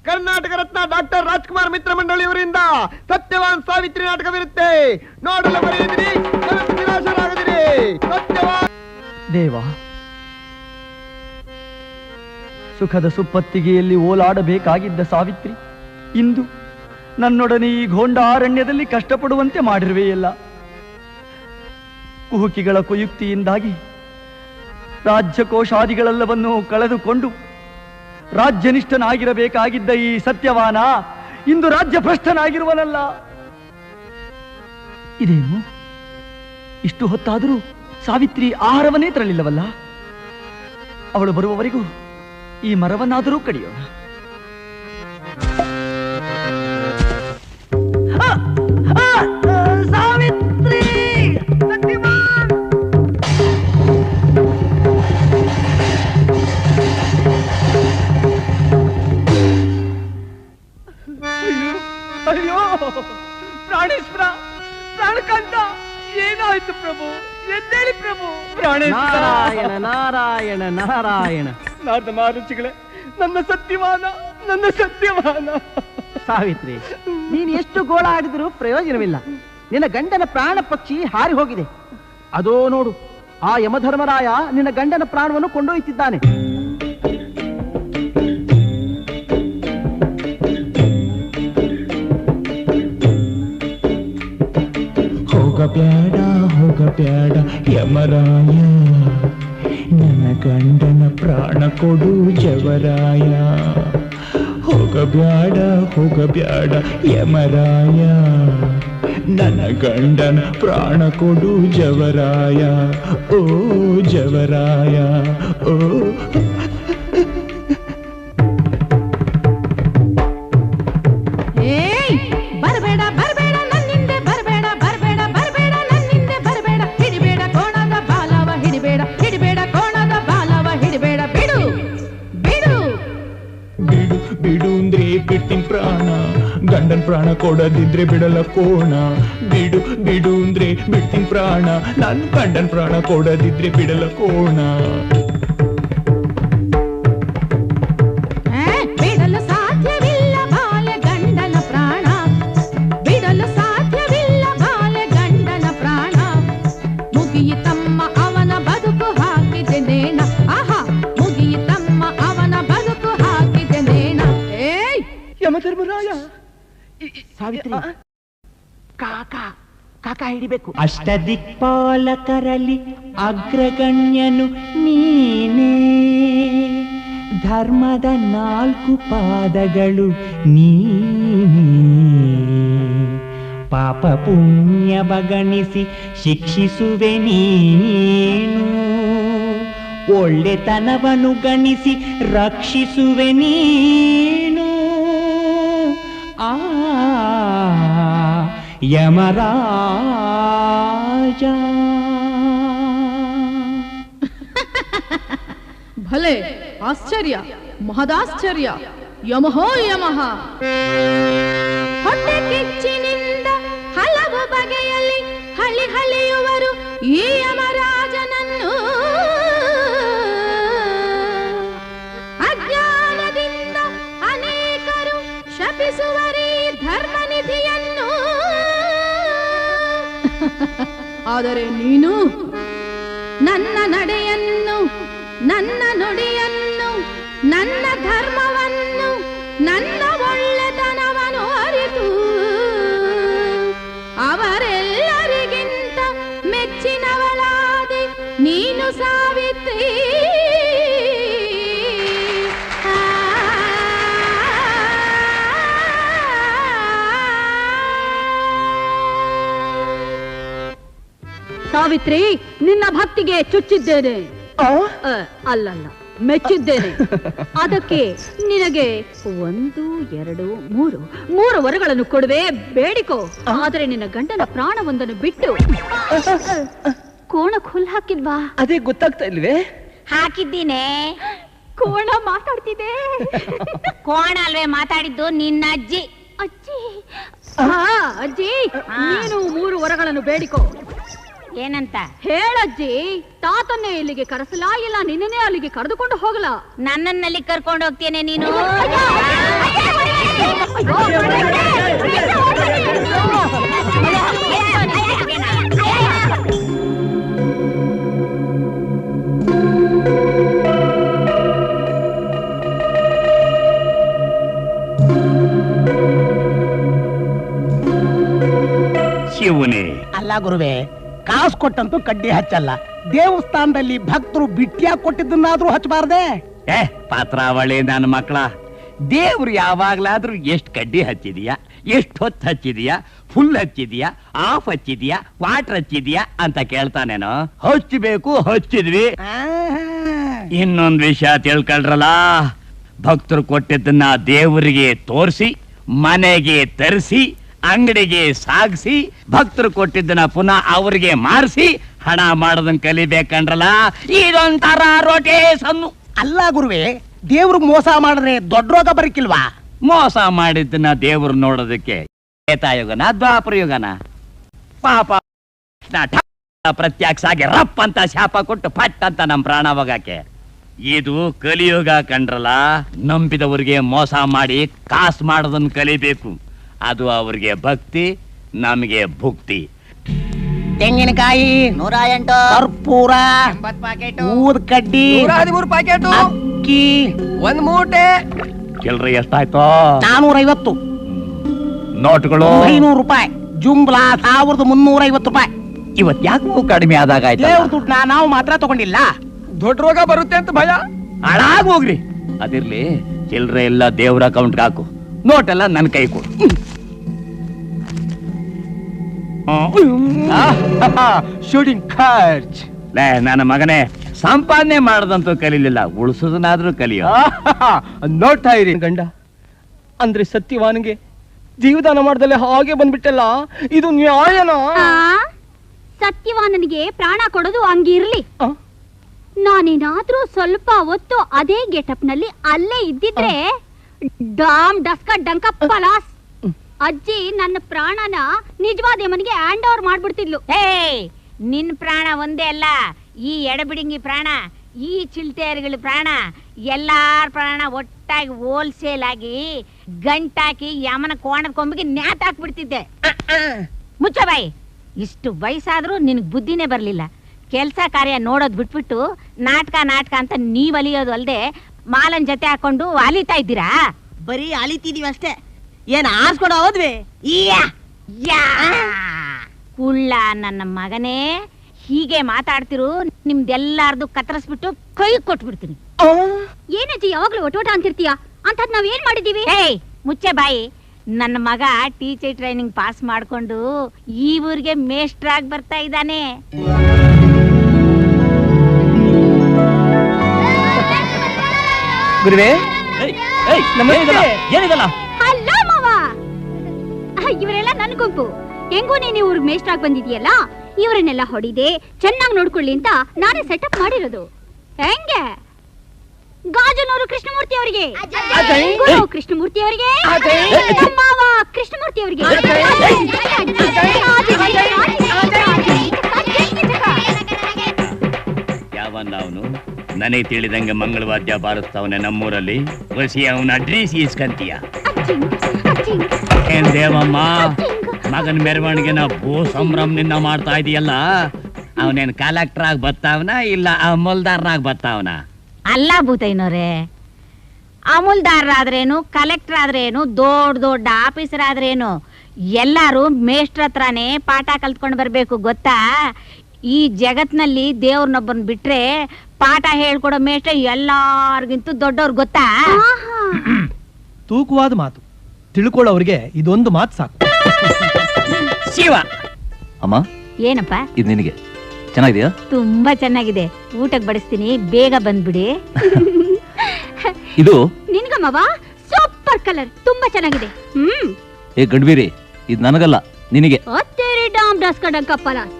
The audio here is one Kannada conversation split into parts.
ಕರ್ನಾಟಕ ರತ್ನ ಡಾಕ್ಟರ್ ರಾಜ್ಕುಮಾರ್ ಮಿತ್ರ ಮಂಡಳಿಯವರಿಂದ ಸತ್ಯವಾನ್ ಸಾವಿತ್ರಿ ನಾಟಕವಿರುತ್ತೆ. ನೋಡಲು ಬರೆಯಿದಿರಿ, ನಿರಾಶರಾಗದಿರಿ. ಸತ್ಯವಾನ್ ದೇವ, ಸುಖದ ಸುಪ್ಪತ್ತಿಗೆಯಲ್ಲಿ ಓಲಾಡಬೇಕಾಗಿದ್ದ ಸಾವಿತ್ರಿ ಇಂದು ನನ್ನೊಡನೆ ಈ ಘೋಂಡ ಅರಣ್ಯದಲ್ಲಿ ಕಷ್ಟಪಡುವಂತೆ ಮಾಡಿರುವೆಯಲ್ಲ. ಕುಹುಕಿಗಳ ಕುಯುಕ್ತಿಯಿಂದಾಗಿ ರಾಜ್ಯಕೋಶಾದಿಗಳೆಲ್ಲವನ್ನೂ ಕಳೆದುಕೊಂಡು ರಾಜ್ಯನಿಷ್ಠನಾಗಿರಬೇಕಾಗಿದ್ದ ಈ ಸತ್ಯವಾನ ಇಂದು ರಾಜ್ಯ ಭ್ರಷ್ಟನಾಗಿರುವನಲ್ಲ. ಇದೇನು ಇಷ್ಟು ಹೊತ್ತಾದರೂ ಸಾವಿತ್ರಿ ಆಹಾರವನ್ನೇ ತರಲಿಲ್ಲವಲ್ಲ. ಅವಳು ಬರುವವರೆಗೂ ಈ ಮರವನ್ನಾದರೂ ಕಡಿಯೋಣ. ಸಾವಿತ್ರಿ, ಅಯ್ಯೋ ಪ್ರಾಣೇಶ್ವರ, ಪ್ರಾಣಕಾಂತ, ಏನಾಯ್ತು ಪ್ರಭು? ಎದ್ದೇಳಿ ಪ್ರಭು. ನಾರಾಯಣ ನಾರಾಯಣ ನಾರಾಯಣ. ನಾರದ ಮಹಾರುಚಿಗಳೇ, ನನ್ನ ಸತ್ಯವಾನ, ನನ್ನ ಸತ್ಯವಾನ. ಸಾವಿತ್ರಿ, ನೀನು ಎಷ್ಟು ಗೋಳ ಆಡಿದರೂ ಪ್ರಯೋಜನವಿಲ್ಲ. ನಿನ್ನ ಗಂಡನ ಪ್ರಾಣ ಪಕ್ಷಿ ಹಾರಿ ಹೋಗಿದೆ. ಅದೋ ನೋಡು, ಆ ಯಮಧರ್ಮರಾಯ ನಿನ್ನ ಗಂಡನ ಪ್ರಾಣವನ್ನು ಕೊಂಡೊಯ್ತಿದ್ದಾನೆ. ಹೋಗಬ್ಯಾಡ ಹೋಗಬ್ಯಾಡ ಯಮರಾಯ, ನನ್ನ ಗಂಡನ ಪ್ರಾಣ ಕೊಡು ಜವರಾಯ. ಹೋಗಬ್ಯಾಡ ಹೋಗಬ್ಯಾಡ ಯಮರಾಯ, ನನ್ನ ಗಂಡನ ಪ್ರಾಣ ಕೊಡು ಜವರಾಯ. ಓ ಜವರಾಯ, ಓ ಬಿಡ್ತೀನಿ ಪ್ರಾಣ, ಗಂಡನ್ ಪ್ರಾಣ ಕೊಡದಿದ್ರೆ ಬಿಡಲ ಕೋಣ. ಬಿಡು ಬಿಡು ಅಂದ್ರೆ ಬಿಡ್ತೀನಿ ಪ್ರಾಣ, ನನ್ನ ಗಂಡನ್ ಪ್ರಾಣ ಕೊಡದಿದ್ರೆ ಬಿಡಲ ಕೋಣ. ಬಿಡಲು ಸಾಧ್ಯವಿಲ್ಲ ಬಾಲೆ ಗಂಡನ ಪ್ರಾಣ, ಬಿಡಲು ಸಾಧ್ಯವಿಲ್ಲ ಬಾಲೆ ಗಂಡನ ಪ್ರಾಣ. ಮುಗಿಯಿತಮ್ಮ ಅವನ ಬದುಕು ಹಾಕಿದೆ ನೇಣ. ಆಹಾ, ಮುಗಿಯಿತಮ್ಮ ಅವನ ಬದುಕು ಹಾಕಿದೆ ನೇಣ. ಯಮಧರ್ಮರಾಯ, ಸಾವಿತ್ರಿ, ಕಾಕ ಹಿಡಿಬೇಕು. ಅಷ್ಟದಿಕ್ಪಾಲಕರಲ್ಲಿ ಅಗ್ರಗಣ್ಯನು ನೀನೇ, ಧರ್ಮದ 4 ಪಾದಗಳು ನೀನೇ. ಪಾಪ ಪುಣ್ಯ ಬಗಣಿಸಿ ಶಿಕ್ಷಿಸುವೆ ನೀನು, ಒಳ್ಳೆತನವನ್ನು ಗಣಿಸಿ ರಕ್ಷಿಸುವೆ ನೀನು. ಆ ಯಮರಾಜ. ಭಲೆ ಆಶ್ಚರ್ಯ, ಮಹದಾಶ್ಚರ್ಯ. ಯಮಹೋ ಯಮಃ. ಹೊಟ್ಟೆ ಕಿಚ್ಚಿನಿಂದ ಹಲವು ಬಗೆಯಲ್ಲಿ ಹಳಿ ಹಳಿಯುವರು ಈ ಯಮರಾಜನನ್ನು. ಅಜ್ಞಾನದಿಂದ ಅನೇಕರು ಶಪಿಸುವರೀ ಧರ್ಮನಿಧಿಯನ್ನು. ಆದರೆ ನೀನು ನನ್ನ ನಡೆಯನ್ನು, ನನ್ನ ನುಡಿಯನ್ನು, ನನ್ನ ಧರ್ಮವನ್ನು, ನನ್ನ ಒಳ್ಳೆತನವನ್ನು ಅರಿತು ಅವರೆಲ್ಲರಿಗಿಂತ ಮೆಚ್ಚಿನವಳಾದೆ ನೀನು ಸಾವಿತ್ರಿ. ಸಾವಿತ್ರಿ, ನಿನ್ನ ಭಕ್ತಿಗೆ ಚುಚ್ಚಿದ್ದೇನೆ. ಅಲ್ಲಲ್ಲ, ಮೆಚ್ಚಿದ್ದೇನೆ. ಅದಕ್ಕೆ ನಿನಗೆ 1, 2, 3 ವರಗಳನ್ನು ಕೊಡುವೆ, ಬೇಡಿಕೋ. ಆದರೆ ನಿನ್ನ ಗಂಡನ ಪ್ರಾಣವೊಂದನ್ನು ಬಿಟ್ಟು. ಕೋಣಕ್ಕೆ ಹುಲ್ ಹಾಕಿದ್ವಾ? ಅದೇ ಗೊತ್ತಾಗ್ತಾ ಇಲ್ವೇ? ಹಾಕಿದ್ದೀನಿ. ಕೋಣ ಮಾತಾಡ್ತಿದೆ. ಕೋಣ ಅಲ್ವೇ ಮಾತಾಡಿದ್ದು, ನಿನ್ನ ಅಜ್ಜಿ. ಅಜ್ಜಿ, ಅಜ್ಜಿ, ನೀನು 3 ವರಗಳನ್ನು ಬೇಡಿಕೋ. ಏನಂತ ಹೇಳಜ್ಜಿ. ತಾತನ್ನೇ ಇಲ್ಲಿಗೆ ಕರೆಸಲಾ, ಇಲ್ಲ ನಿನ್ನೇ ಅಲ್ಲಿಗೆ ಕರೆದುಕೊಂಡು ಹೋಗಲ? ನನ್ನನ್ನಲ್ಲಿ ಕರ್ಕೊಂಡು ಹೋಗ್ತೇನೆ ನೀನು. ಶಿವನೇ, ಅಲ್ಲ ಗುರುವೆ, ಕಾಸು ಕೊಟ್ಟಂತೂ ಕಡ್ಡಿ ಹಚ್ಚಲ್ಲ. ದೇವಸ್ಥಾನದಲ್ಲಿ ಭಕ್ತರು ಬಿಟ್ಟಿಯಾಗಿ ಕೊಟ್ಟಿದ್ದನ್ನಾದ್ರೂ ಹಚ್ಚಬಾರ್ದೆ. ಪಾತ್ರಾವಳಿ ನನ್ನ ಮಕ್ಕಳ, ದೇವ್ರು ಯಾವಾಗ್ಲಾದ್ರೂ ಎಷ್ಟ್ ಕಡ್ಡಿ ಹಚ್ಚಿದೀಯಾ, ಎಷ್ಟ್ ಹೊತ್ತು ಹಚ್ಚಿದೀಯಾ, ಫುಲ್ ಹಚ್ಚಿದೀಯಾ, ಆಫ್ ಹಚ್ಚಿದೀಯಾ, ವಾಟರ್ ಹಚ್ಚಿದೀಯಾ ಅಂತ ಕೇಳ್ತಾನೇನೋ. ಹಚ್ಚಬೇಕು, ಹಚ್ಚಿದ್ವಿ. ಇನ್ನೊಂದ್ ವಿಷಯ ತಿಳ್ಕೊಳ್ರಲ್ಲ, ಭಕ್ತರು ಕೊಟ್ಟಿದ್ದನ್ನ ದೇವರಿಗೆ ತೋರಿಸಿ, ಮನೆಗೆ ತರಿಸಿ, ಅಂಗಡಿಗೆ ಸಾಗಿಸಿ, ಭಕ್ತರು ಕೊಟ್ಟಿದ್ದನ್ನ ಪುನಃ ಅವ್ರಿಗೆ ಮಾರಿಸಿ ಹಣ ಮಾಡೋದನ್ನ ಕಲಿಬೇಕಂಡ್ರಲ್ಲ. ಇದೊಂಥರ ರೋಟೇಸನ್ನು. ಅಲ್ಲ ಗುರುವೆ, ದೇವ್ರಿಗೆ ಮೋಸ ಮಾಡಿದ್ರೆ ದೊಡ್ಡ ರೋಗ ಬರಕಿಲ್ವಾ? ಮೋಸ ಮಾಡಿದ್ದನ್ನ ದೇವ್ರು ನೋಡೋದಕ್ಕೆ ತ್ರೇತಾಯುಗನ ದ್ವಾಪರ ಯುಗನ? ಪಾಪ ಪ್ರತ್ಯಕ್ಷ ಆಗಿ ರಪ್ ಅಂತ ಶಾಪ ಕೊಟ್ಟು ಪಟ್ ಅಂತ ನಮ್ ಪ್ರಾಣ ಹೋಗಕ್ಕೆ. ಇದು ಕಲಿಯುಗ ಕಂಡ್ರಲ್ಲ. ನಂಬಿದವ್ರಿಗೆ ಮೋಸ ಮಾಡಿ ಕಾಸು ಮಾಡೋದನ್ನ ಕಲಿಬೇಕು. ಅದು ಅವ್ರಿಗೆ ಭಕ್ತಿ, ನಮಗೆ ಭುಕ್ತಿ. ತೆಂಗಿನಕಾಯಿ 108, ಕರ್ಪೂರ, ಊದ್ ಕಡ್ಡಿ, 113 ಪ್ಯಾಕೆಟ್, ಅಕ್ಕಿ, 1 ಮೂಟೆ. ಚಿಲ್ರಿ ಎಷ್ಟಾಯ್ತು? 450, ನೋಟ್ಗಳು 500 ರೂಪಾಯಿ, ಜುಂಬ್ಲಾ 1350 ರೂಪಾಯಿ. ಇವತ್ ಯಾಕೋ ಕಡಿಮೆ ಆದಾಗ ಆಯ್ತು. ದೇವ್ರ ದುಡ್ಡನ್ನ ನಾವು ಮಾತ್ರ ತಗೊಂಡಿಲ್ಲ. ದೊಡ್ಡ ರೋಗ ಬರುತ್ತೆ ಅಂತ ಭಯ. ಹಾಳಾಗ್ ಹೋಗ್ರಿ. ಅದಿರ್ಲಿ, ಚಿಲ್ರೆ ಎಲ್ಲ ದೇವ್ರ ಅಕೌಂಟ್ ಹಾಕು, ನೋಟ್ ಎಲ್ಲ ನನ್ನ ಕೈ ಕೊಡು. ಶೂಟಿಂಗ್ ಖರ್ಚ್. ಲೇ ನನ್ನ ಮಗನೇ, ಸಂಪಾದನೆ ಮಾಡದಂತೂ ಕಲೀಲಿಲ್ಲ, ಉಳಿಸೋದನ್ನಾದ್ರೂ ಕಲಿಯೋ. ನೋಡ್ತಾ ಇರಿ ಗಂಡ ಅಂದ್ರೆ ಸತ್ಯವಾನಿಗೆ ಜೀವದಾನ ಮಾಡ್ದಲೆ ಹಾಗೆ ಬಂದ್ಬಿಟ್ಟಲ್ಲ, ಇದು ನ್ಯಾಯನಾ? ಸತ್ಯವಾನನಿಗೆ ಪ್ರಾಣ ಕೊಡೋದು ಹಂಗಿರ್ಲಿ. ನಾನೇನಾದ್ರೂ ಸ್ವಲ್ಪ ಹೊತ್ತು ಅದೇ ಗೆಟಪ್ ನಲ್ಲಿ ಅಲ್ಲೇ ಇದ್ದಿದ್ರೆ ಡಾಮ್ ಡಸ್ಕ ಡಂಕ ಪಲಾಸ್ ಅಜ್ಜಿ ನನ್ನ ಪ್ರಾಣನ ನಿಜವಾದ ಯಮನಿಗೆ ಹ್ಯಾಂಡ್ ಓವರ್ ಮಾಡ್ಬಿಡ್ತಿದ್ಲು. ನಿನ್ ಪ್ರಾಣ ಒಂದೇ ಅಲ್ಲ, ಈ ಎಡಬಿಡಿಂಗಿ ಪ್ರಾಣ, ಈ ಚಿಲ್ಟೇರ್ಗಳ ಪ್ರಾಣ, ಎಲ್ಲಾರ ಪ್ರಾಣ ಒಟ್ಟಾಗಿ ಹೋಲ್ಸೇಲ್ ಆಗಿ ಗಂಟಾಕಿ ಯಮನ ಕೋಣದ ಕೊಂಬಿಗೆ ನ್ಯಾತ್ ಹಾಕ್ಬಿಡ್ತಿದ್ದೆ. ಮುಚ್ಚ ಬಾಯಿ. ಇಷ್ಟು ವಯಸ್ಸಾದ್ರೂ ನಿನಗ್ ಬುದ್ಧಿನೇ ಬರ್ಲಿಲ್ಲ. ಕೆಲ್ಸ ಕಾರ್ಯ ನೋಡೋದ್ ಬಿಟ್ಬಿಟ್ಟು ನಾಟಕ ಅಂತ ನೀವ್ ಅಲಿಯೋದು ಅಲ್ದೆ ಮಾಲನ್ ಜೊತೆ ಹಾಕೊಂಡು ಅಲಿತಾ ಇದ್ದೀರಾ? ಬರೀ ಅಲಿತಿದೀವಿ ಅಷ್ಟೇ, ಏನ್ ಆರ್ಸ್ಕೊಂಡು ಹೋದ್ವಿ? ಕುಳ್ಳ ನನ್ನ ಮಗನೇ, ಹೀಗೆ ಮಾತಾಡ್ತಿರು, ನಿಮ್ದೆಲ್ಲಾರ್ದು ಕತ್ತರಿಸ್ಬಿಟ್ಟು ಕೈ ಕೊಟ್ಬಿಡ್ತೀನಿ. ಏನಜ್ಜಿ ಯಾವಾಗ್ಲೂ ಒಟೋಟ ಅಂತಿರ್ತೀಯ? ಅಂತದ್ ನಾವ್ ಏನ್ ಮಾಡಿದೀವಿ? ಮುಚ್ಚೆ ಬಾಯಿ. ನನ್ನ ಮಗ ಟೀಚರ್ ಟ್ರೈನಿಂಗ್ ಪಾಸ್ ಮಾಡ್ಕೊಂಡು ಈ ಊರಿಗೆ ಮೇಸ್ಟ್ರಾಗಿ ಬರ್ತಾ ಇದ್ದಾನೆ. ಗುರುವೆ ಏನಿದಲ್ಲ? ಅಲ್ಲ ಮಾವ, ಇವರೆಲ್ಲ ನನ್ ಗುಂಪು. ಹೆಂಗೂ ನೀನು ಊರಿಗೆ ಮೇಷ್ಟ್ರಾಗಿ ಬಂದಿದೀಯಲ್ಲ, ಇವರನ್ನೆಲ್ಲ ಹೊಡಿದೆ ಚೆನ್ನಾಗಿ ನೋಡ್ಕೊಳ್ಳಿ ಅಂತ ನಾನೇ ಸೆಟಪ್ ಮಾಡಿರೋದು. ಹೆಂಗೆ? ಗಾಜನೂರು ಕೃಷ್ಣಮೂರ್ತಿ ಅವರಿಗೆ, ಕೃಷ್ಣಮೂರ್ತಿ ಅವರಿಗೆ, ಮಾವ ಕೃಷ್ಣಮೂರ್ತಿ ಅವರಿಗೆ. ಯಾವನ್ನ ಅವನು? ನನಗೆ ತಿಳಿದಂಗೆ ಮಂಗಳವಾದ್ಯ ಬಾರಿಸ್ತಾವನೆ ನಮ್ಮೂರಲ್ಲಿ. ವಸಿ ಅವನ ಅಡ್ರೆಸ್ ಇಸ್ಕಂತೀಯ? ಏನ್ ದೇವಮ್ಮ, ಮಗನ ಮೆರವಣಿಗೆನ ಭೂ ಸಂಭ್ರಮನಿಂದ ಮಾಡ್ತಾ ಇದೀಯಲ್ಲ, ಅವನೇನ್ ಕಲೆಕ್ಟರ್ ಆಗಿ ಬರ್ತಾವನ ಇಲ್ಲ ಅಮಲ್ದಾರನಾಗಿ ಬರ್ತಾವನ? ಅಲ್ಲ ಭೂತಯ್ಯನವ್ರೆ, ಅಮೂಲ್ದಾರರಾದ್ರೇನು, ಕಲೆಕ್ಟರ್ ಆದ್ರೇನು, ದೊಡ್ಡ ಆಫೀಸರ್ ಆದ್ರೇನು, ಎಲ್ಲಾರು ಮೇಷ್ಟ್ರ ಹತ್ರನೇ ಪಾಠ ಕಲ್ತ್ಕೊಂಡು ಬರ್ಬೇಕು ಗೊತ್ತಾ? ಈ ಜಗತ್ನಲ್ಲಿ ದೇವ್ರನ್ನೊಬ್ಬನ್ ಬಿಟ್ರೆ ಪಾಠ ಹೇಳ್ಕೊಡೋ ಮೇಷ್ಟ್ರ ಎಲ್ಲಾರ್ಗಿಂತೂ ದೊಡ್ಡವ್ರು ಗೊತ್ತಾ? ತೂಕವಾದ ಮಾತು ತಿಳ್ಕೊಳ್ಳೋರಿಗೆ ಇದೊಂದು ಮಾತು ಸಾಕು. ಶಿವ ಅಮ್ಮ, ಏನಪ್ಪ ಇದು ನಿನಗೆ ಚೆನ್ನಾಗಿದೆಯಾ? ತುಂಬಾ ಚೆನ್ನಾಗಿದೆ. ಊಟಕ್ಕೆ ಬಡಿಸ್ತೀನಿ, ಬೇಗ ಬಂದ್ಬಿಡಿ. ಇದು ನಿನ್ಗಮ್ಮವ ಸೂಪರ್ ಕಲರ್, ತುಂಬಾ ಚೆನ್ನಾಗಿದೆ. ಏ ಗಂಡ್ವೀರಿ, ಇದು ನನಗಲ್ಲ, ನಿನಗೆ. ಅತ್ತೇರಿ ಡಾಮ್ ಡಸ್ಕ ಡಂಕ ಪಲಾಸ್.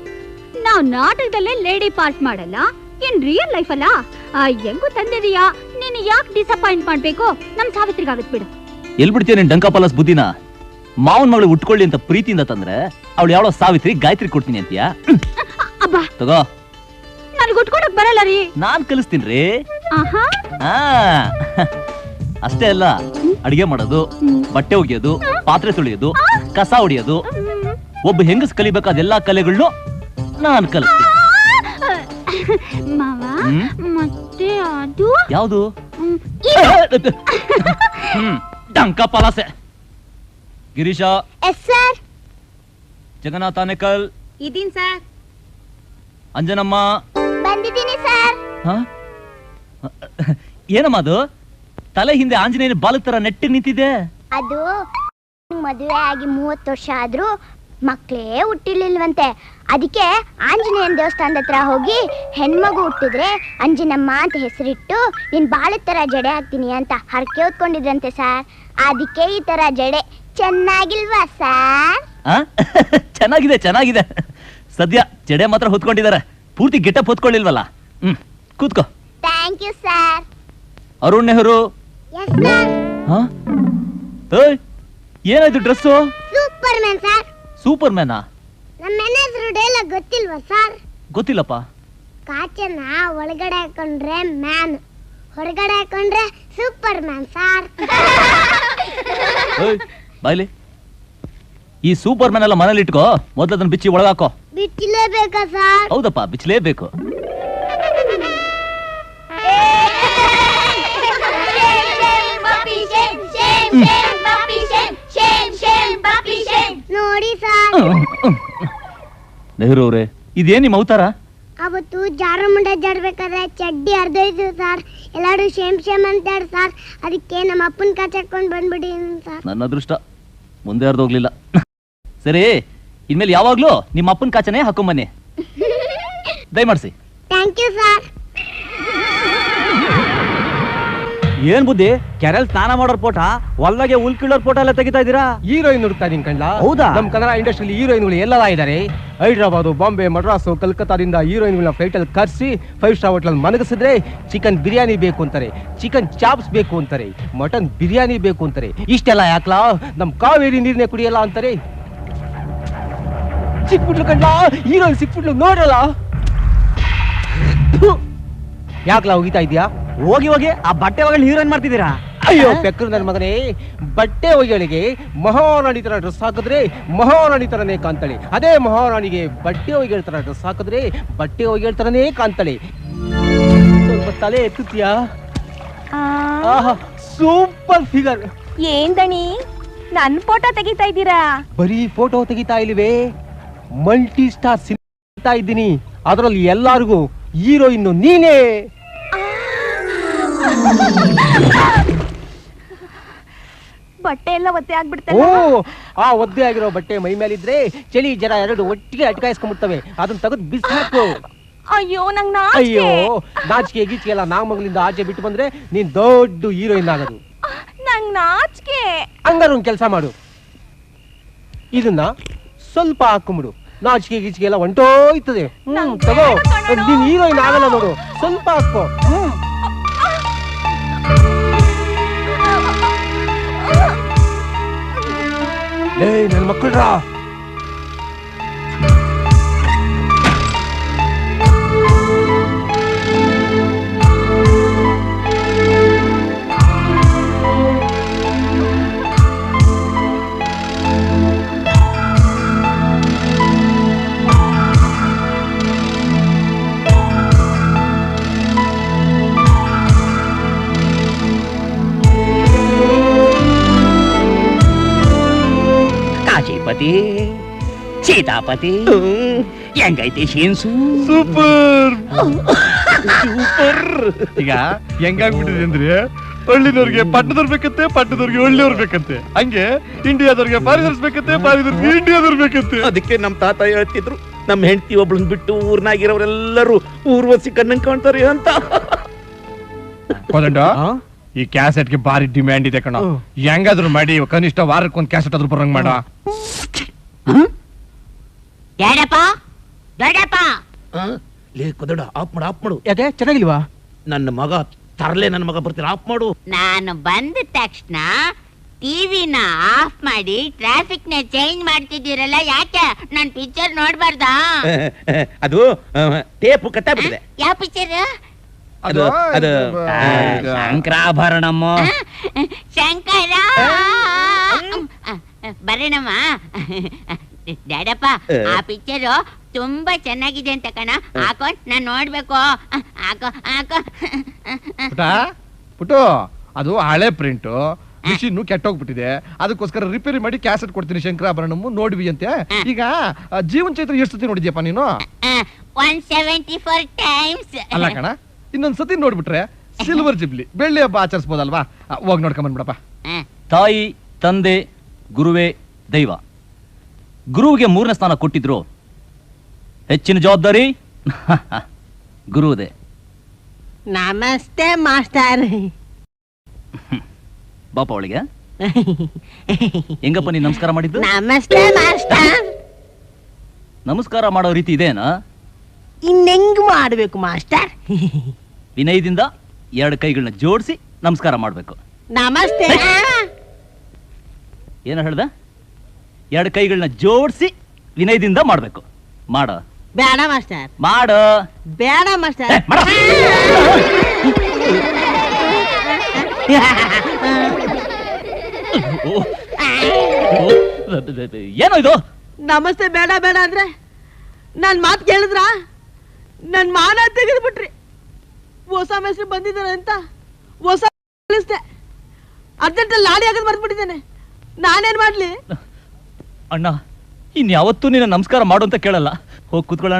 ನಾವ್ ನಾಟಕದಲ್ಲೇ ಲೇಡಿ ಪಾರ್ಟ್ ಮಾಡಲ್ಲ, ಇನ್ ರಿಯಲ್ ಲೈಫ್ ಅಲ್ಲ. ಹೆಂಗು ತಂದಿದೀಯಾ, ನೀನು ಯಾಕೆ ಡಿಸಪಾಯಿಂಟ್ ಮಾಡ್ಬೇಕು? ನಮ್ ಸಾವಿತ್ರಿಗಾಗತ್ ಬಿಡು. ಎಲ್ ಬಿಡ್ತೀಯ ನೀನ್ ಡಂಕ ಪಾಲಸ್ ಬುದ್ಧಿನ? ಮಾವನ್ ಮಗಳು ಉಟ್ಕೊಳ್ಳಿ ಅಂತ ಪ್ರೀತಿಯಿಂದ ತಂದ್ರೆ ಅವಳು ಯಾವಳೋ ಸಾವಿತ್ರಿ ಗಾಯತ್ರಿ ಕೊಡ್ತೀನಿ ಅಂತೀಯ? ಅಬ್ಬಾ, ತಗೋ. ನನ್ಗೆ ಉಟ್ಕೊಳಕ್ ಬರಲ್ಲ ರೀ. ನಾನ್ ಕಲಿಸ್ತೀನಿ. ಆಹಾ, ಅಷ್ಟೇ ಅಲ್ಲ, ಅಡಿಗೆ ಮಾಡೋದು, ಬಟ್ಟೆ ಒಗೆಯೋದು, ಪಾತ್ರೆ ತೊಳೆಯೋದು, ಕಸ ಹೊಡಿಯೋದು, ಒಬ್ಬ ಹೆಂಗಸ್ ಕಲಿಬೇಕಾದ ಎಲ್ಲಾ ಕಲೆಗಳನ್ನು ನಾನು ಕಲಿಸ್ತೀನಿ. ಮಾವ ಮತ್ತೆ ಅದು ಯಾವುದು? ಡಂಕ ಪಲಾಸೆ. Girisha, yes sir. ಜಗನ್ನಾಥ ಆನೇಕಲ್, ಇದೀನ್ ಸರ್. ಅಂಜನಮ್ಮ, ಬಂದಿದ್ದೀನಿ ಸರ್. ಹ? ಏನಮ್ಮ ಅದು? ತಲೆ ಹಿಂದೆ ಆಂಜನೇಯನ ಬಾಲದ ತರ ನೆಟ್ಟಿ ನಿಂತಿದೆ. ಅದು ಮದುವೆ ಆಗಿ 30 ವರ್ಷ ಆದ್ರೂ ಮಕ್ಕಳೇ ಹುಟ್ಟಿರ್ಲಿಲ್ವಂತೆ. ಅದಕ್ಕೆ ಆಂಜನೇಯನ ದೇವಸ್ಥಾನದ ಹತ್ರ ಹೋಗಿ ಹೆಣ್ಮಗು ಹುಟ್ಟಿದ್ರೆ ಅಂಜನಮ್ಮ ಅಂತ ಹೆಸರಿಟ್ಟು ನಿನ್ ಬಾಳದ ತರ ಜಡೆ ಹಾಕ್ತೀನಿ ಅಂತ ಹರಕೆ ಹೊತ್ಕೊಂಡಿದ್ರಂತೆ ಸರ್. ಅದಕ್ಕೆ ಈ ತರ ಜಡೆ ಚೆನ್ನಾಗಿಲ್ವಾ ಸರ್? ಚೆನ್ನಾಗಿದೆ, ಚೆನ್ನಾಗಿದೆ. ಸದ್ಯ ಜಡೆ ಮಾತ್ರ ಹೊತ್ಕೊಂಡಿದ್ದಾರೆ, ಪೂರ್ತಿ ಗೆಟಪ್ ಹೊತ್ಕೊಳ್ಳಿಲ್ವಲ್ಲ. ಕೂತ್ಕೋ. Thank you sir. Arun Nehru. Yes sir. ಏನಾಯ್ತು dress? Superman sir. Super ಮ್ಯಾನಾ? ನಮ್ಮ ಮ್ಯಾನೇಜರ್ ಡೈಲಾಗ್ ಗೊತ್ತಿಲ್ವಾ ಸರ್? ಗೊತ್ತಿಲ್ಲಪ್ಪ. ಕಾಚನ ಒಳಗಡೆ ಹಾಕೊಂಡ್ರೆ ಮ್ಯಾನ್, ಹೊರಗಡೆ ಹಾಕೊಂಡ್ರೆ ಸೂಪರ್ ಮ್ಯಾನ್ ಸರ್. ಬಾಯ್ಲಿ, ಈ ಸೂಪರ್ ಮ್ಯಾನ್ ಎಲ್ಲ ಮನೇಲಿ ಇಟ್ಕೋ, ಮೊದಲು ಅದನ್ನ ಬಿಚ್ಚಿ ಒಳಗಾಕೋ. ಬಿಚ್ಚಲೇಬೇಕಾ ಸರ್? ಹೌದಪ್ಪ, ಬಿಚ್ಚಲೇಬೇಕು. ನೋಡಿ ಸರ್. ನೆಹರು ಅವ್ರೆ, ಇದೇನ್ ನಿಮ್ಮ ಅವತಾರ? ಅವತ್ತು ಜಾರಮುಂಡ ಜಾಡ್ಬೇಕಾದ್ರೆ ಚಡ್ಡಿ ಅರ್ಧೋಯ್ತು ಸರ್. ಎಲ್ಲಾರು ಶೇಮ್ ಶೇಮ್ ಅಂತಾಡ್ ಸರ್. ಅದಕ್ಕೆ ನಮ್ಮ ಅಪ್ಪನ ಕಾಚಾಕೊಂಡ್ ಬಂದ್ಬಿಡಿ ಸರ್. ನನ್ನ ಅದೃಷ್ಟ ಮುಂದೆ ಹರಿದೋಗ್ಲಿಲ್ಲ. ಸರಿ, ಇನ್ಮೇಲೆ ಯಾವಾಗ್ಲೂ ನಿಮ್ಮ ಅಪ್ಪನ ಕಾಚನೆ ಹಾಕೊಂಬನ್ನಿ. ದಯಮಾಡಿಸಿ. Thank you sir. ಏನ್ ಬುದ್ಧಿ, ಕೆರೆಲ್ ಸ್ನಾನ ಮಾಡೋರ್ ಫೋಟ ಹೊಲ್ದಾಗೆ ಹುಲ್ ಕೀಳೋರ್ ಫೋಟೋ ಎಲ್ಲ ತೆಗಿತಾ ಇದೀರಾ? ಹೀರೋಯಿನ್ ಹುಡುಕ್ತಾ ಇದೀನಿ ಕಣ್ಲ. ಹೌದಾ? ನಮ್ ಕನ್ನಡ ಇಂಡಸ್ಟ್ರಿಯಲ್ಲಿ ಹೀರೋಯಿನ್ಗಳು ಎಲ್ಲ ಇದಾರೆ. ಹೈದರಾಬಾದ್, ಬಾಂಬೆ, ಮಡ್ರಾಸು, ಕಲ್ಕತ್ತಾದಿಂದ ಹೀರೋಯಿನ್ಗಳನ್ನ ಫ್ಲೈಟ್ ಅಲ್ಲಿ ಕರ್ಸಿ 5 ಸ್ಟಾರ್ ಹೋಟೆಲ್ ಮನಗಿಸಿದ್ರೆ ಚಿಕನ್ ಬಿರಿಯಾನಿ ಬೇಕು ಅಂತಾರೆ, ಚಿಕನ್ ಚಾಪ್ಸ್ ಬೇಕು ಅಂತಾರೆ, ಮಟನ್ ಬಿರಿಯಾನಿ ಬೇಕು ಅಂತಾರೆ. ಇಷ್ಟೆಲ್ಲ ಯಾಕ್ಲಾ? ನಮ್ ಕಾವೇರಿ ನೀರ್ನೇ ಕುಡಿಯಲ್ಲ ಅಂತಾರೆ. ಸಿಕ್ಬಿಟ್ಲು ಕಣ್ಲ, ಹೀರೋಯಿನ್ ಸಿಕ್ಬಿಟ್ಲು, ನೋಡಲ್ಲ. ಯಾಕ್ಲಾ ಹೋಗಿತಾ ಇದ್ಯಾ? ಹೋಗಿ ಹೋಗಿ ಆ ಬಟ್ಟೆ ಒಳಗೆ ಹೀರೋಯಿನ್ ಮಾಡ್ತಿದ್ದೀರಾ? ಅಯ್ಯೋ ಪೆಕ್ಕರು ನನ್ನ ಮಗನೇ, ಬಟ್ಟೆ ಒಯ್ಯಳಿಗೆ ಮಹಾರಾಣಿ ತರ ಡ್ರೆಸ್ ಹಾಕಿದ್ರೆ ಮಹಾರಾಣಿ ತರನೇ ಕಾಣ್ತಾಳೆ. ಅದೇ ಮಹಾರಾಣಿಗೆ ಬಟ್ಟೆ ಒಯ್ಯಳ ತರ ಡ್ರೆಸ್ ಹಾಕಿದ್ರೆ ಬಟ್ಟೆ ಒಯ್ಯಳ ತರನೇ ಕಾಣ್ತಾಳೆ. ಸ್ವಲ್ಪ ತಲೆ ಎತ್ತುತ್ತೀಯಾ? ಆಹಾ, ಸೂಪರ್ ಫಿಗರ್. ಏನ್ ದಣಿ ನನ್ ಫೋಟೋ ತೆಗಿತಾ ಇದ್ದೀರಾ? ಬರೀ ಫೋಟೋ ತೆಗಿತಾ ಇಲ್ವೇ, ಮಲ್ಟಿ ಸ್ಟಾರ್ ಸಿನಿಮಾ ಇದ್ದೀನಿ. ಅದರಲ್ಲಿ ಎಲ್ಲಾರ್ಗೂ ಹೀರೋಯಿನ್ ನೀನೇ. ಬಟ್ಟೆ ಎಲ್ಲ ಒತ್ತೆ ಓ, ಆಗ್ಬಿಡ್ತಲ್ಲ. ಆ ಒದ್ದೆ ಆಗಿರೋ ಬಟ್ಟೆ ಮೈ ಮೇಲಿದ್ರೆ ಚಳಿ ಜರ ಎರಡು ಒಟ್ಟಿಗೆ ಅಟಕಾಯಿಸ್ಕೊಂಡ್ಬಿಡ್ತವೆ. ಅದನ್ನ ತೆಗೆದು ಬಿಸಾಕು. ಅಯ್ಯೋ ನಂಗ್ ಅಯ್ಯೋ, ನಾಚಿಕೆ ಗೀಚಿಕೆ ಎಲ್ಲ ನಾಮಗಳಿಂದ ಆಚೆ ಬಿಟ್ಟು ಬಂದ್ರೆ ನೀನ್ ದೊಡ್ಡ ಹೀರೋಯಿನ್ ಆಗೋದು. ನಂಗ್ ನಾಚಿಕೆ. ಹಂಗಾರ ಒಂದ್ ಕೆಲಸ ಮಾಡು, ಇದನ್ನ ಸ್ವಲ್ಪ ಹಾಕೊಂಬಿಡು. ನಾಚಿಕೆ ಗೀಚಿಕೆ ಎಲ್ಲ ಹೊಂಟೋಯ್ತದೆ. ತಗೋ, ನೀನ್ ಹೀರೋಯಿನ್ ಆಗಲ್ಲ ನೋಡು. ಸ್ವಲ್ಪ ಹಾಕೋ. ನನ್ ಮಕ್ಕಳ್ರ, ಕಾಶಿಪತಿ, ಸೀತಾಪತಿ, ಹೆಂಗೈತಿ ಶೀನ್ಸು? Super super. ಈಗ ಹೆಂಗಾಗ್ಬಿಟ್ಟಿದೆ ಅಂದ್ರೆ, ಹಳ್ಳಿನವ್ರಿಗೆ ಪಟ್ಟಣದವ್ರು ಬೇಕಂತೆ, ಪಟ್ಟಣದವ್ರಿಗೆ ಹಳ್ಳಿಯವ್ರು ಬೇಕಂತೆ. ಹಂಗೆ ಇಂಡಿಯಾದವ್ರಿಗೆ ಫಾರಿನರ್ಸ್ ಬೇಕಂತೆ, ಫಾರಿನರ್ಗೆ ಇಂಡಿಯಾದವ್ರು ಬೇಕಂತೆ. ಅದಕ್ಕೆ ನಮ್ ತಾತ ಹೇಳ್ತಿದ್ರು, ನಮ್ ಹೆಂಡತಿ ಒಬ್ಳನ್ ಬಿಟ್ಟು ಊರ್ನಾಗಿರೋರೆಲ್ಲರೂ ಊರ್ವಸಿ ಕಣ್ಣಂಗ್ ಕಾಣ್ತಾರೆ ಅಂತ. ಕೋದಂಡ, ಈ ಕ್ಯಾಸೆಟ್ಗೆ ಭಾರಿ ಡಿಮ್ಯಾಂಡ್ ಇದೆ ಕಣ. ಹೆಂಗಾದ್ರು ಮಾಡಿ ಕನಿಷ್ಠ ವಾರಕ್ಕೊಂದ್ ಕ್ಯಾಸೆಟ್ ಆದ್ರೂ ಬರಂಗ್ ಮಾಡ. ಲೇ ಕೋದಂಡ, ಆಫ್ ಮಾಡು, ಆಫ್ ಮಾಡು. ಯಾಕೆ ಚೆನ್ನಾಗಿಲ್ವಾ? ನನ್ನ ಮಗ ತರ್ಲೆ, ನನ್ನ ಮಗ ಬರ್ತೀನಿ, ಆಫ್ ಮಾಡು. ನಾನು ಬಂದ ತಕ್ಷಣ ಟಿವಿನ ಆಫ್ ಮಾಡಿ ಟ್ರಾಫಿಕ್ ನ ಚೇಂಜ್ ಮಾಡ್ತಿದ್ದೀರಲ್ಲ, ಯಾಕೆ? ನಾನ್ ಪಿಕ್ಚರ್ ನೋಡ್ಬಾರ್ದಾ? ಅದು ಟೇಪು ಕಟ್ಟಾಗ್ಬಿಟ್ಟಿದೆ. ಯಾವ ಪಿಕ್ಚರ್? ಅದು ಅದು ಶಂಕರಾಭರಣಮ್ಮ ಶಂಕರ ಬರೇನಮ್ಮ ಡ್ಯಾಡಪ್ಪ ಆ ಪಿಕ್ಚರು ತುಂಬಾ ಚೆನ್ನಾಗಿದೆ ಅಂತ ಕಣ ಹಾಕೋ ನಾನ್ ನೋಡ್ಬೇಕು ಹಾಕೋ ಹಾಕೋ ಪುಟ ಪುಟು ಅದು ಹಳೆ ಪ್ರಿಂಟು ಮಿಷಿನ್ ಕೆಟ್ಟೋಗ್ಬಿಟ್ಟಿದೆ, ಅದಕ್ಕೋಸ್ಕರ ರಿಪೇರಿ ಮಾಡಿ ಕ್ಯಾಸೆಟ್ ಕೊಡ್ತೀನಿ ಶಂಕರಾಭರಣಮ್ಮ ನೋಡ್ವಿ ಅಂತೆ. ಈಗ ಜೀವನ್ ಚೈತ್ರ ಎಷ್ಟು ಸತಿ ನೋಡಿದ್ಯಪ್ಪ ನೀನು? 174 ಟೈಮ್ಸ್. ಅಲ್ಲ ಕಣ, ಇನ್ನೊಂದ್ ಸತಿ ನೋಡ್ಬಿಟ್ರೆ ಸಿಲ್ವರ್ ಜಿಬ್ಲಿ ಬೆಳ್ಳಿ ಹಬ್ಬ ಆಚರಿಸಬಹುದಲ್ವಾ? ಹೋಗಿ ನೋಡ್ಕೊಂಬಂದ್ಬಿಡಪ್ಪ. ತಾಯಿ, ತಂದೆ, ಗುರುವೇ ದೈವ. ಗುರುವಿಗೆ 3ನೇ ಸ್ಥಾನ ಕೊಟ್ಟಿದ್ರು, ಹೆಚ್ಚಿನ ಜವಾಬ್ದಾರಿ ಗುರುವುದೇ. ನಮಸ್ತೆ ಮಾಸ್ಟರ್. ಬಾಪ ಅವಳಿಗೆ ಹೆಂಗಪ್ಪ ನೀನ್ ನಮಸ್ಕಾರ ಮಾಡಿದ್ದು? ನಮಸ್ತೆ ಮಾಸ್ಟರ್. ನಮಸ್ಕಾರ ಮಾಡೋ ರೀತಿ ಇದೇನಾ? ಇನ್ನೆಂಗ್ ಮಾಡ್ಬೇಕು ಮಾಸ್ಟರ್? ವಿನಯದಿಂದ 2 ಕೈಗಳನ್ನ ಜೋಡಿಸಿ ನಮಸ್ಕಾರ ಮಾಡ್ಬೇಕು. ನಮಸ್ತೆ. ಏನ ಹೇಳ್ದ? 2 ಕೈಗಳನ್ನ ಜೋಡಿಸಿ ವಿನಯದಿಂದ ಮಾಡ್ಬೇಕು. ಮಾಡ. ಬೇಡ ಮಾಸ್ಟರ್. ಮಾಡ. ಬೇಡ ಮಾಸ್ಟರ್. ಏನೋ ಇದು? ನಮಸ್ತೆ ಬೇಡ ಬೇಡ ಅಂದ್ರೆ ನನ್ ಮಾತು ಕೇಳಿದ್ರ? ನನ್ ಮಾನ ತೆಗೆದ್ಬಿಟ್ರಿ. ಹೊಸ ಮೆಸ್ರು ಬಂದಿದ್ದಾರೆ ಅಂತ ಹೊಸ ಕಳಿಸ್ದೆ. ಅರ್ಜೆಂಟಲ್ಲಿ ಲಾಡಿ ಹಾಕದ್ ಬರ್ದ್ಬಿಟ್ಟಿದ್ದೇನೆ. ನಾನೇನ್ ಮಾಡ್ಲಿ? ಅಣ್ಣ, ಇನ್ಯಾವತ್ತೂ ನಿನ್ನ ನಮಸ್ಕಾರ ಮಾಡು ಅಂತ ಕೇಳಲ್ಲ. ಹೋಗಿ ಕೂತ್ಕೊಳ್ಳೋಣ.